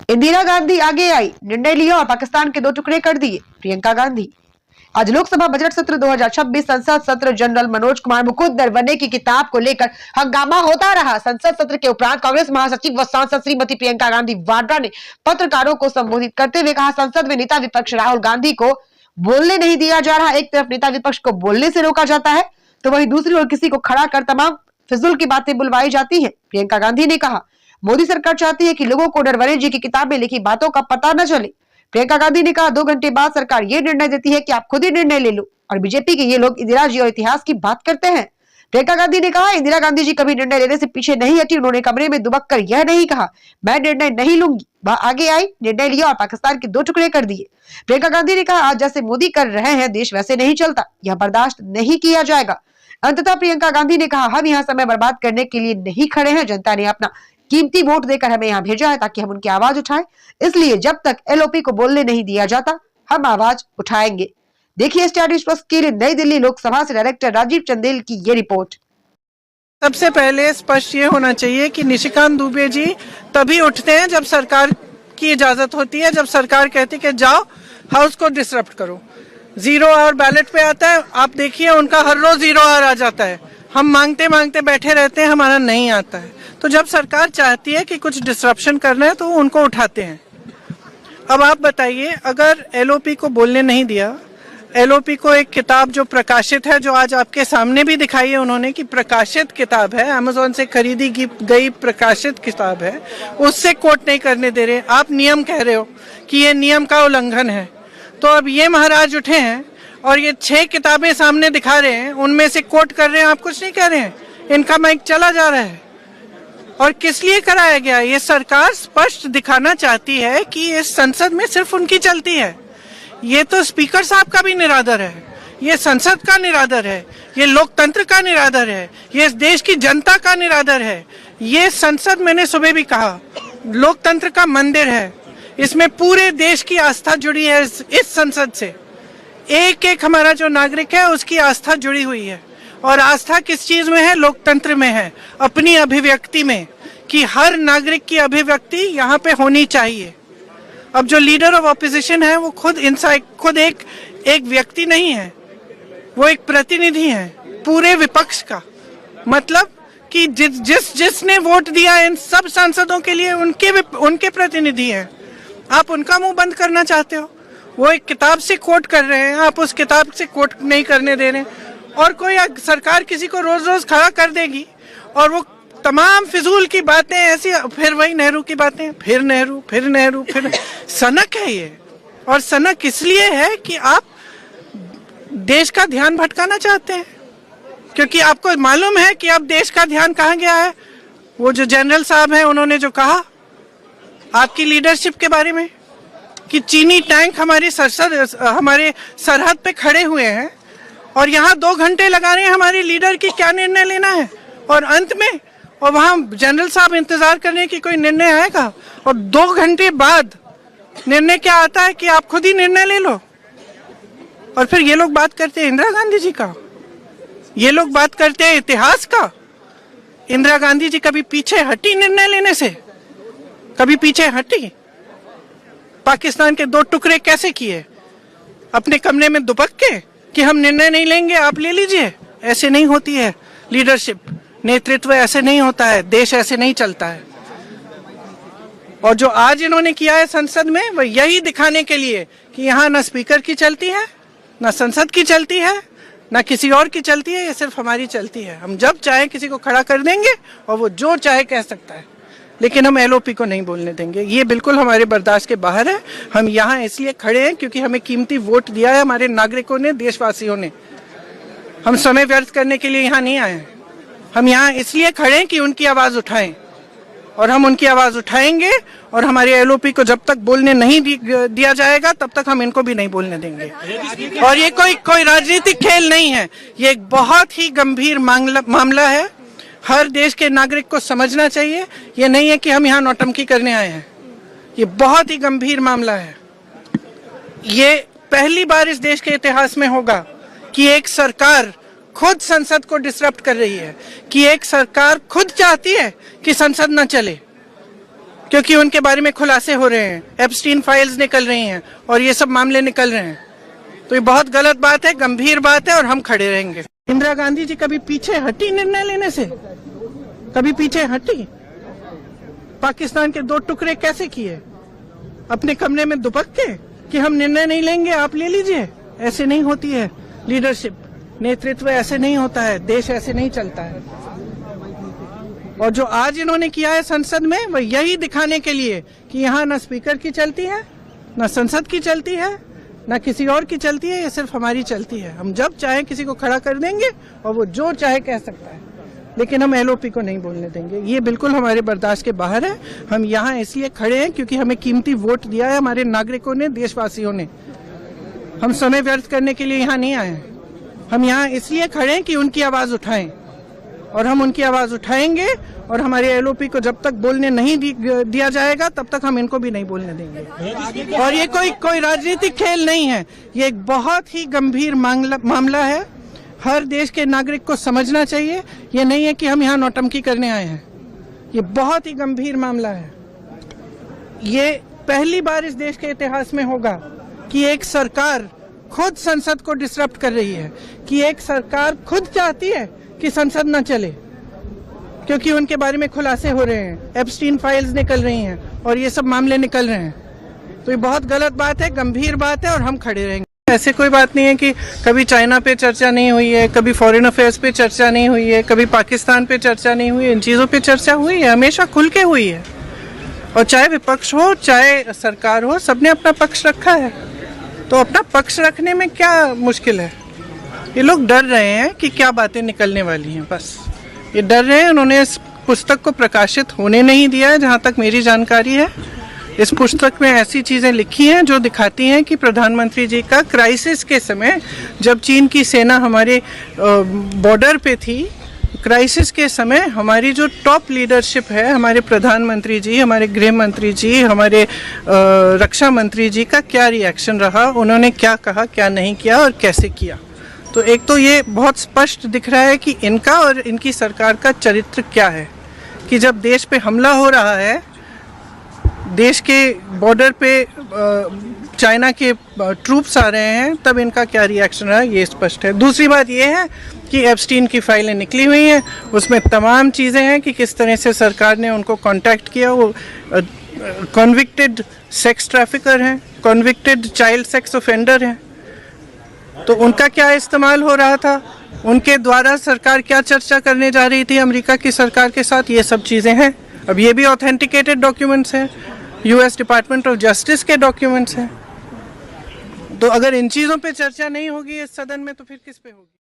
इंदिरा गांधी आगे आई, निर्णय लिया और पाकिस्तान के 2 टुकड़े कर दिए। प्रियंका गांधी। आज लोकसभा बजट सत्र 2026 संसद सत्र जनरल मनोज कुमार मुकुंद नरवणे की किताब को लेकर हंगामा होता रहा। संसद सत्र के उपरांत कांग्रेस महासचिव व सांसद श्रीमती प्रियंका गांधी वाड्रा ने पत्रकारों को संबोधित करते हुए कहा, संसद में नेता विपक्ष राहुल गांधी को बोलने नहीं दिया जा रहा। एक तरफ नेता विपक्ष को बोलने से रोका जाता है तो वहीं दूसरी ओर किसी को खड़ा कर तमाम फिजूल की बातें बुलवाई जाती है। प्रियंका गांधी ने कहा, मोदी सरकार चाहती है कि लोगों को नरवणे जी की किताब में लिखी बातों का पता न चले। प्रियंका गांधी ने कहा, 2 घंटे बाद सरकार ये निर्णय देती है कि आप खुद ही निर्णय ले लो और बीजेपी के ये लोग इंदिरा जी और इतिहास की बात करते हैं। प्रियंका गांधी ने कहा, इंदिरा गांधी जी कभी निर्णय लेने से पीछे नहीं हटी। उन्होंने कमरे में दुबक कर यह नहीं कहा मैं निर्णय नहीं लूंगी। वह आगे आई, निर्णय लिया और पाकिस्तान के 2 टुकड़े कर दिए। प्रियंका गांधी ने कहा, आज जैसे मोदी कर रहे हैं देश वैसे नहीं चलता, यह बर्दाश्त नहीं किया जाएगा। अंततः प्रियंका गांधी ने कहा, हम यहाँ समय बर्बाद करने के लिए नहीं खड़े हैं। जनता ने अपना कीमती वोट देकर हमें यहाँ भेजा है ताकि हम उनकी आवाज उठाएं। इसलिए जब तक एलओपी को बोलने नहीं दिया जाता हम आवाज उठाएंगे। देखिए स्टार न्यूज़ प्लस के लिए नई दिल्ली लोकसभा से डायरेक्टर राजीव चंदेल की ये रिपोर्ट। सबसे पहले स्पष्ट ये होना चाहिए कि निशिकांत दुबे जी तभी उठते हैं जब सरकार की इजाजत होती है, जब सरकार कहती है कि जाओ हाउस को डिसरप्ट करो। 0 आवर बैलेट पे आता है, आप देखिए उनका हर रोज 0 आवर आ जाता है। हम मांगते मांगते बैठे रहते हैं, हमारा नहीं आता है। तो जब सरकार चाहती है कि कुछ डिसरप्शन करना है तो उनको उठाते हैं। अब आप बताइए, अगर एलओपी को बोलने नहीं दिया, एलओपी को एक किताब जो प्रकाशित है, जो आज आपके सामने भी दिखाई है उन्होंने कि प्रकाशित किताब है, अमेज़न से खरीदी गई प्रकाशित किताब है, उससे कोट नहीं करने दे रहे। आप नियम कह रहे हो कि ये नियम का उल्लंघन है। तो अब ये महाराज उठे हैं और ये 6 किताबें सामने दिखा रहे हैं, उनमें से कोट कर रहे हैं, आप कुछ नहीं कह रहे हैं। इनका माइक चला जा रहा है। और किस लिए कराया गया? ये सरकार स्पष्ट दिखाना चाहती है कि इस संसद में सिर्फ उनकी चलती है। ये तो स्पीकर साहब का भी निरादर है, ये संसद का निरादर है, ये लोकतंत्र का निरादर है, ये इस देश की जनता का निरादर है। ये संसद, मैंने सुबह भी कहा, लोकतंत्र का मंदिर है। इसमें पूरे देश की आस्था जुड़ी है। इस संसद से एक एक हमारा जो नागरिक है उसकी आस्था जुड़ी हुई है। और आस्था किस चीज में है? लोकतंत्र में है, अपनी अभिव्यक्ति में, कि हर नागरिक की अभिव्यक्ति यहाँ पे होनी चाहिए। अब जो लीडर ऑफ ऑपोजिशन है वो खुद एक व्यक्ति नहीं है, वो एक प्रतिनिधि है पूरे विपक्ष का। मतलब कि जिसने वोट दिया इन सब सांसदों के लिए उनके प्रतिनिधि हैं। आप उनका मुंह बंद करना चाहते हो। वो एक किताब से कोट कर रहे हैं, आप उस किताब से कोट नहीं करने दे रहे। और कोई सरकार किसी को रोज रोज खड़ा कर देगी और वो तमाम फिजूल की बातें ऐसी, फिर वही नेहरू की बातें, फिर नेहरू। सनक है ये। और सनक इसलिए है कि आप देश का ध्यान भटकाना चाहते हैं, क्योंकि आपको मालूम है कि अब देश का ध्यान कहाँ गया है। वो जो जनरल साहब हैं उन्होंने जो कहा आपकी लीडरशिप के बारे में कि चीनी टैंक हमारे सरहद पे खड़े हुए हैं और यहाँ 2 घंटे लगा रहे हैं हमारे लीडर की क्या निर्णय लेना है। और अंत में और वहाँ जनरल साहब इंतजार कर रहे हैं कि कोई निर्णय आएगा, और 2 घंटे बाद निर्णय क्या आता है कि आप खुद ही निर्णय ले लो। और फिर ये लोग बात करते हैं इंदिरा गांधी जी का, ये लोग बात करते हैं इतिहास का। इंदिरा गांधी जी कभी पीछे हटी निर्णय लेने से? कभी पीछे हटी? पाकिस्तान के 2 टुकड़े कैसे किए? अपने कमरे में दुबक के कि हम निर्णय नहीं लेंगे, आप ले लीजिए। ऐसे नहीं होती है लीडरशिप, नेतृत्व ऐसे नहीं होता है, देश ऐसे नहीं चलता है। और जो आज इन्होंने किया है संसद में, वह यही दिखाने के लिए कि यहाँ ना स्पीकर की चलती है, ना संसद की चलती है, ना किसी और की चलती है, ये सिर्फ हमारी चलती है। हम जब चाहे किसी को खड़ा कर देंगे और वो जो चाहे कह सकता है, लेकिन हम एलओपी को नहीं बोलने देंगे। ये बिल्कुल हमारे बर्दाश्त के बाहर है। हम यहाँ इसलिए खड़े हैं क्योंकि हमें कीमती वोट दिया है हमारे नागरिकों ने, देशवासियों ने। हम समय व्यर्थ करने के लिए यहाँ नहीं आए हैं। हम यहाँ इसलिए खड़े हैं कि उनकी आवाज उठाएं, और हम उनकी आवाज उठाएंगे। और हमारे एलओपी को जब तक बोलने नहीं दिया जाएगा तब तक हम इनको भी नहीं बोलने देंगे। और ये कोई राजनीतिक खेल नहीं है, ये एक बहुत ही गंभीर मामला है। हर देश के नागरिक को समझना चाहिए। ये नहीं है कि हम यहाँ नौटंकी करने आए हैं, ये बहुत ही गंभीर मामला है। ये पहली बार इस देश के इतिहास में होगा कि एक सरकार खुद संसद को डिसरप्ट कर रही है, कि एक सरकार खुद चाहती है कि संसद न चले। क्योंकि उनके बारे में खुलासे हो रहे हैं, एप्स्टीन फाइल्स निकल रही हैं और ये सब मामले निकल रहे हैं। तो ये बहुत गलत बात है, गंभीर बात है और हम खड़े रहेंगे। इंदिरा गांधी जी कभी पीछे हटी निर्णय लेने से? कभी पीछे हटी? पाकिस्तान के 2 टुकड़े कैसे किए? अपने कमरे में दुबक के कि हम निर्णय नहीं लेंगे, आप ले लीजिए। ऐसे नहीं होती है लीडरशिप, नेतृत्व ऐसे नहीं होता है, देश ऐसे नहीं चलता है। और जो आज इन्होंने किया है संसद में, वो यही दिखाने के लिए कि यहाँ न स्पीकर की चलती है, न संसद की चलती है, न किसी और की चलती है, ये सिर्फ हमारी चलती है। हम जब चाहे किसी को खड़ा कर देंगे और वो जो चाहे कह सकता है, लेकिन हम एलओपी को नहीं बोलने देंगे। ये बिल्कुल हमारे बर्दाश्त के बाहर है। हम यहाँ इसलिए खड़े हैं क्योंकि हमें कीमती वोट दिया है हमारे नागरिकों ने, देशवासियों ने। हम समय व्यर्थ करने के लिए यहाँ नहीं आए हैं। हम यहाँ इसलिए खड़े हैं कि उनकी आवाज उठाएं, और हम उनकी आवाज उठाएंगे। और हमारे एलओपी को जब तक बोलने नहीं दिया जाएगा तब तक हम इनको भी नहीं बोलने देंगे। और ये कोई राजनीतिक खेल नहीं है, ये एक बहुत ही गंभीर मामला है। हर देश के नागरिक को समझना चाहिए, ये नहीं है कि हम यहाँ नौटंकी करने आए हैं। ये बहुत ही गंभीर मामला है। ये पहली बार इस देश के इतिहास में होगा कि एक सरकार खुद संसद को डिसरप्ट कर रही है, कि एक सरकार खुद चाहती है कि संसद न चले क्योंकि उनके बारे में खुलासे हो रहे हैं, एप्स्टीन फाइल्स निकल रही हैं और ये सब मामले निकल रहे हैं। तो ये बहुत गलत बात है, गंभीर बात है और हम खड़े रहेंगे। ऐसे कोई बात नहीं है कि कभी चाइना पे चर्चा नहीं हुई है, कभी फॉरेन अफेयर्स पे चर्चा नहीं हुई है, कभी पाकिस्तान पे चर्चा नहीं हुई है। इन चीज़ों पे चर्चा हुई है, हमेशा खुल के हुई है। और चाहे विपक्ष हो चाहे सरकार हो, सबने अपना पक्ष रखा है। तो अपना पक्ष रखने में क्या मुश्किल है? ये लोग डर रहे हैं कि क्या बातें निकलने वाली हैं, बस ये डर रहे हैं। उन्होंने इस पुस्तक को प्रकाशित होने नहीं दिया है, जहाँ तक मेरी जानकारी है। इस पुस्तक में ऐसी चीज़ें लिखी हैं जो दिखाती हैं कि प्रधानमंत्री जी का क्राइसिस के समय, जब चीन की सेना हमारे बॉर्डर पे थी, क्राइसिस के समय हमारी जो टॉप लीडरशिप है, हमारे प्रधानमंत्री जी, हमारे गृह मंत्री जी, हमारे रक्षा मंत्री जी का क्या रिएक्शन रहा, उन्होंने क्या कहा, क्या नहीं किया और कैसे किया। तो एक तो ये बहुत स्पष्ट दिख रहा है कि इनका और इनकी सरकार का चरित्र क्या है, कि जब देश पे हमला हो रहा है, देश के बॉर्डर पे चाइना के ट्रूप्स आ रहे हैं, तब इनका क्या रिएक्शन रहा, ये स्पष्ट है। दूसरी बात ये है कि एप्स्टीन की फाइलें निकली हुई हैं, उसमें तमाम चीज़ें हैं कि किस तरह से सरकार ने उनको कांटेक्ट किया। वो कन्विक्टेड सेक्स ट्रैफिकर हैं, कन्विक्टेड चाइल्ड सेक्स ऑफेंडर हैं, तो उनका क्या इस्तेमाल हो रहा था, उनके द्वारा सरकार क्या चर्चा करने जा रही थी अमेरिका की सरकार के साथ, ये सब चीज़ें हैं। अब ये भी ऑथेंटिकेटेड डॉक्यूमेंट्स हैं, यूएस डिपार्टमेंट ऑफ जस्टिस के डॉक्यूमेंट्स हैं। तो अगर इन चीज़ों पे चर्चा नहीं होगी इस सदन में, तो फिर किस पे होगी?